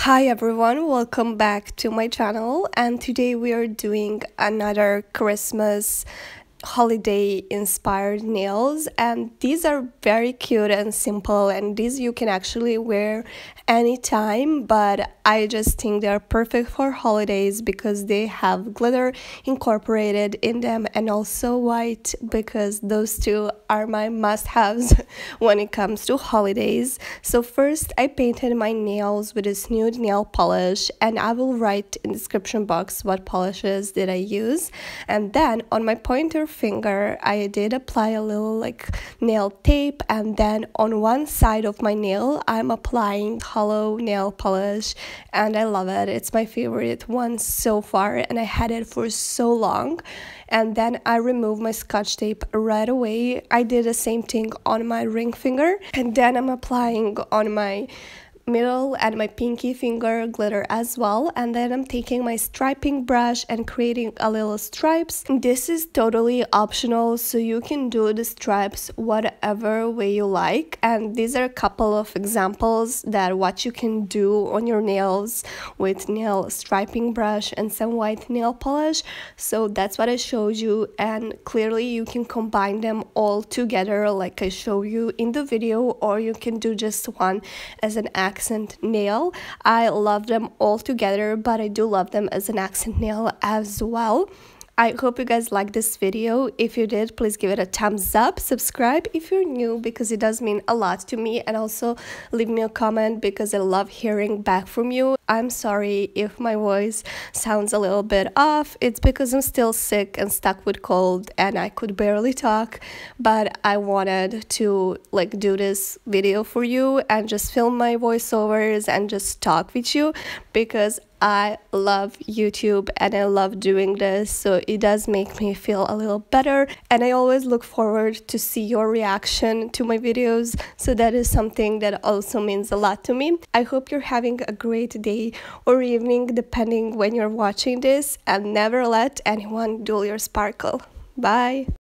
Hi everyone, welcome back to my channel, and today we are doing another Christmas holiday inspired nails, and these are very cute and simple, and these you can actually wear anytime, but I just think they're perfect for holidays because they have glitter incorporated in them and also white, because those two are my must-haves when it comes to holidays. So first I painted my nails with this nude nail polish, and I will write in the description box what polishes did I use. And then on my pointer finger I did apply a little nail tape, and then on one side of my nail I'm applying hollow nail polish, and I love it. It's my favorite one so far, and I had it for so long. And then I removed my scotch tape right away. I did the same thing on my ring finger, and then I'm applying on my middle and my pinky finger glitter as well, and then I'm taking my striping brush and creating a little stripes. This is totally optional, so you can do the stripes whatever way you like, and these are a couple of examples that what you can do on your nails with nail striping brush and some white nail polish. So that's what I showed you, and clearly you can combine them all together like I show you in the video, or you can do just one as an accent nail. I love them all together, but I do love them as an accent nail as well. I hope you guys like this video. If you did, please give it a thumbs up. Subscribe if you're new, because it does mean a lot to me, and also leave me a comment because I love hearing back from you. I'm sorry if my voice sounds a little bit off. It's because I'm still sick and stuck with cold and I could barely talk, but I wanted to do this video for you and just film my voiceovers and just talk with you, because I love YouTube and I love doing this, so it does make me feel a little better, and I always look forward to see your reaction to my videos, so that is something that also means a lot to me. I hope you're having a great day or evening depending when you're watching this, and never let anyone dull your sparkle. Bye!